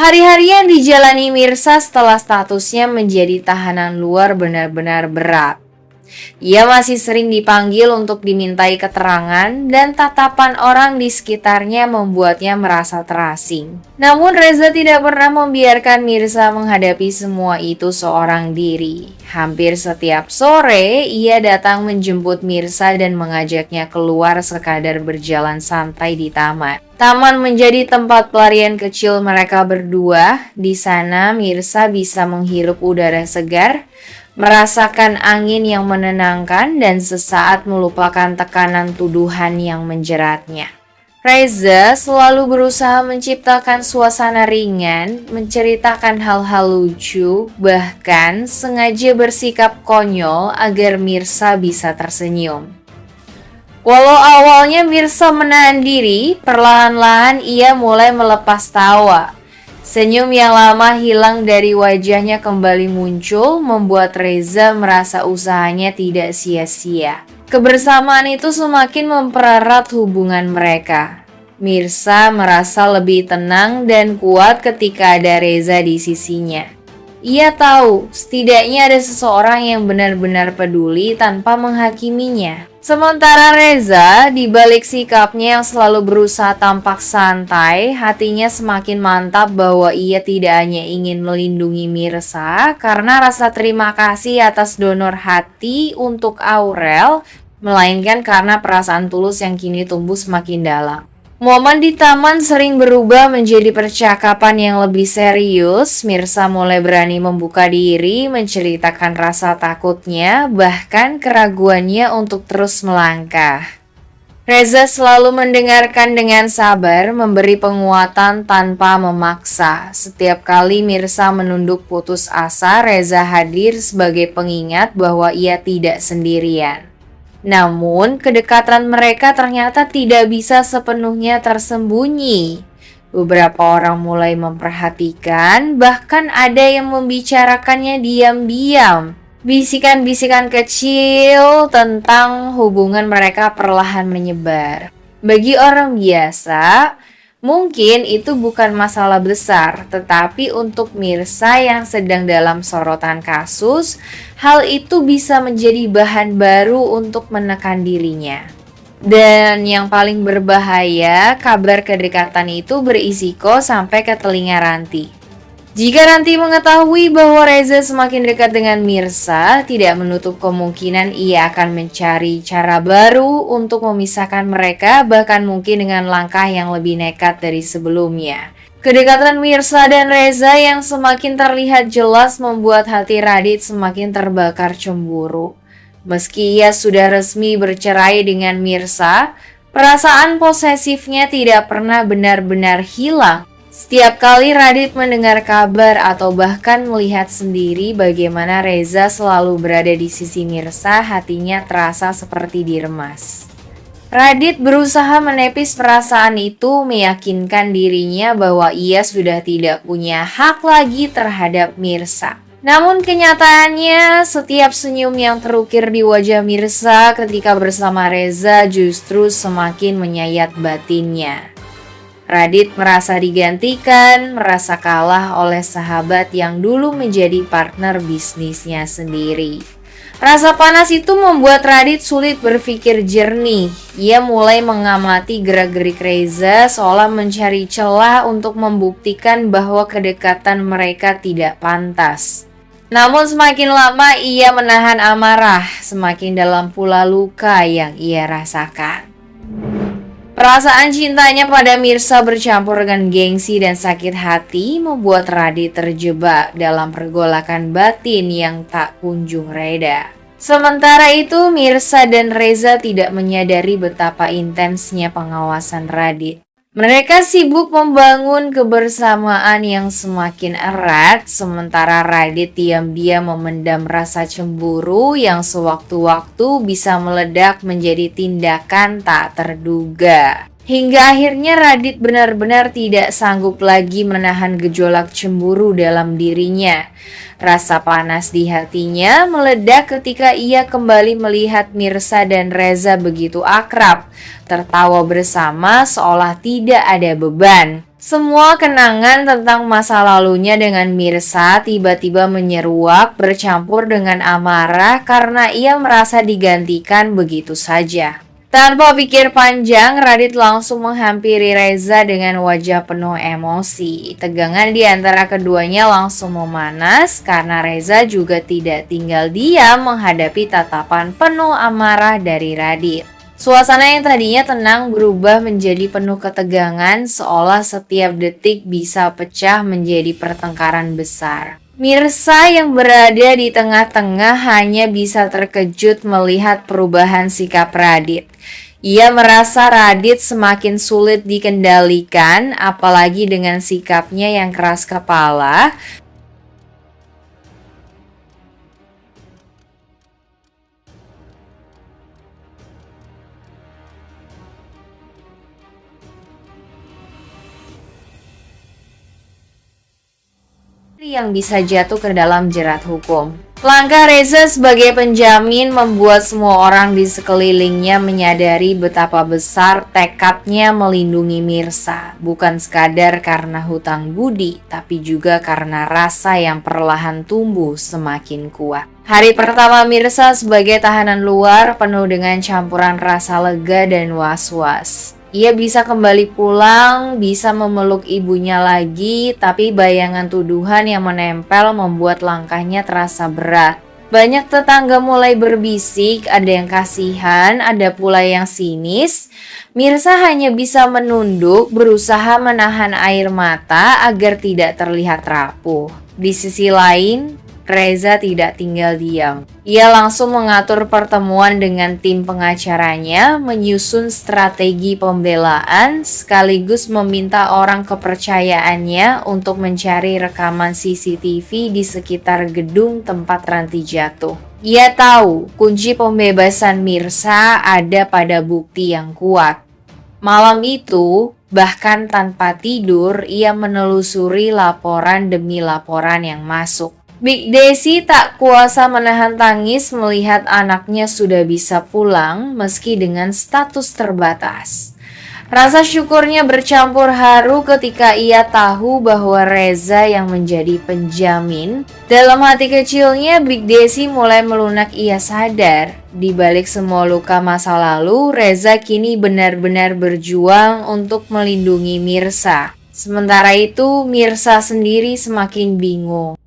Hari-hari yang dijalani Mirsa setelah statusnya menjadi tahanan luar benar-benar berat. Ia masih sering dipanggil untuk dimintai keterangan dan tatapan orang di sekitarnya membuatnya merasa terasing. Namun Reza tidak pernah membiarkan Mirsa menghadapi semua itu seorang diri. Hampir setiap sore ia datang menjemput Mirsa dan mengajaknya keluar sekadar berjalan santai di taman. Taman menjadi tempat pelarian kecil mereka berdua. Di sana Mirsa bisa menghirup udara segar, merasakan angin yang menenangkan, dan sesaat melupakan tekanan tuduhan yang menjeratnya. Reza selalu berusaha menciptakan suasana ringan, menceritakan hal-hal lucu, bahkan sengaja bersikap konyol agar Mirsa bisa tersenyum. Walau awalnya Mirsa menahan diri, perlahan-lahan ia mulai melepas tawa. Senyum yang lama hilang dari wajahnya kembali muncul, membuat Reza merasa usahanya tidak sia-sia. Kebersamaan itu semakin mempererat hubungan mereka. Mirsa merasa lebih tenang dan kuat ketika ada Reza di sisinya. Ia tahu, setidaknya ada seseorang yang benar-benar peduli tanpa menghakiminya. Sementara Reza, di balik sikapnya yang selalu berusaha tampak santai, hatinya semakin mantap bahwa ia tidak hanya ingin melindungi Mirsa karena rasa terima kasih atas donor hati untuk Aurel, melainkan karena perasaan tulus yang kini tumbuh semakin dalam. Momen di taman sering berubah menjadi percakapan yang lebih serius. Mirsa mulai berani membuka diri, menceritakan rasa takutnya, bahkan keraguannya untuk terus melangkah. Reza selalu mendengarkan dengan sabar, memberi penguatan tanpa memaksa. Setiap kali Mirsa menunduk putus asa, Reza hadir sebagai pengingat bahwa ia tidak sendirian. Namun, kedekatan mereka ternyata tidak bisa sepenuhnya tersembunyi. Beberapa orang mulai memperhatikan, bahkan ada yang membicarakannya diam-diam. Bisikan-bisikan kecil tentang hubungan mereka perlahan menyebar. Bagi orang biasa, mungkin itu bukan masalah besar, tetapi untuk Mirsa yang sedang dalam sorotan kasus, hal itu bisa menjadi bahan baru untuk menekan dirinya. Dan yang paling berbahaya, kabar kedekatan itu berisiko sampai ke telinga Ranti. Jika Ranti mengetahui bahwa Reza semakin dekat dengan Mirsa, tidak menutup kemungkinan ia akan mencari cara baru untuk memisahkan mereka, bahkan mungkin dengan langkah yang lebih nekat dari sebelumnya. Kedekatan Mirsa dan Reza yang semakin terlihat jelas membuat hati Radit semakin terbakar cemburu. Meski ia sudah resmi bercerai dengan Mirsa, perasaan posesifnya tidak pernah benar-benar hilang. Setiap kali Radit mendengar kabar atau bahkan melihat sendiri bagaimana Reza selalu berada di sisi Mirsa, hatinya terasa seperti diremas. Radit berusaha menepis perasaan itu, meyakinkan dirinya bahwa ia sudah tidak punya hak lagi terhadap Mirsa. Namun kenyataannya, setiap senyum yang terukir di wajah Mirsa ketika bersama Reza justru semakin menyayat batinnya. Radit merasa digantikan, merasa kalah oleh sahabat yang dulu menjadi partner bisnisnya sendiri. Rasa panas itu membuat Radit sulit berpikir jernih. Ia mulai mengamati gerak-gerik Reza seolah mencari celah untuk membuktikan bahwa kedekatan mereka tidak pantas. Namun semakin lama ia menahan amarah, semakin dalam pula luka yang ia rasakan. Perasaan cintanya pada Mirsa bercampur dengan gengsi dan sakit hati membuat Radit terjebak dalam pergolakan batin yang tak kunjung reda. Sementara itu, Mirsa dan Reza tidak menyadari betapa intensnya pengawasan Radit. Mereka sibuk membangun kebersamaan yang semakin erat, sementara Radit diam-diam memendam rasa cemburu yang sewaktu-waktu bisa meledak menjadi tindakan tak terduga. Hingga akhirnya Radit benar-benar tidak sanggup lagi menahan gejolak cemburu dalam dirinya. Rasa panas di hatinya meledak ketika ia kembali melihat Mirsa dan Reza begitu akrab, tertawa bersama seolah tidak ada beban. Semua kenangan tentang masa lalunya dengan Mirsa tiba-tiba menyeruak bercampur dengan amarah karena ia merasa digantikan begitu saja. Tanpa pikir panjang, Radit langsung menghampiri Reza dengan wajah penuh emosi. Tegangan di antara keduanya langsung memanas karena Reza juga tidak tinggal diam menghadapi tatapan penuh amarah dari Radit. Suasana yang tadinya tenang berubah menjadi penuh ketegangan, seolah setiap detik bisa pecah menjadi pertengkaran besar. Mirsa yang berada di tengah-tengah hanya bisa terkejut melihat perubahan sikap Radit. Ia merasa Radit semakin sulit dikendalikan, apalagi dengan sikapnya yang keras kepala. Yang bisa jatuh ke dalam jerat hukum. Langkah Reza sebagai penjamin membuat semua orang di sekelilingnya menyadari betapa besar tekadnya melindungi Mirsa, bukan sekadar karena hutang budi, tapi juga karena rasa yang perlahan tumbuh semakin kuat. Hari pertama Mirsa sebagai tahanan luar penuh dengan campuran rasa lega dan was-was. Ia bisa kembali pulang, bisa memeluk ibunya lagi, tapi bayangan tuduhan yang menempel membuat langkahnya terasa berat. Banyak tetangga mulai berbisik, ada yang kasihan, ada pula yang sinis. Mirsa hanya bisa menunduk, berusaha menahan air mata agar tidak terlihat rapuh. Di sisi lain, Reza tidak tinggal diam. Ia langsung mengatur pertemuan dengan tim pengacaranya, menyusun strategi pembelaan, sekaligus meminta orang kepercayaannya untuk mencari rekaman CCTV di sekitar gedung tempat Ranti jatuh. Ia tahu kunci pembebasan Mirsa ada pada bukti yang kuat. Malam itu, bahkan tanpa tidur, ia menelusuri laporan demi laporan yang masuk. Big Desi tak kuasa menahan tangis melihat anaknya sudah bisa pulang meski dengan status terbatas. Rasa syukurnya bercampur haru ketika ia tahu bahwa Reza yang menjadi penjamin. Dalam hati kecilnya, Big Desi mulai melunak. Ia sadar, di balik semua luka masa lalu, Reza kini benar-benar berjuang untuk melindungi Mirsa. Sementara itu, Mirsa sendiri semakin bingung.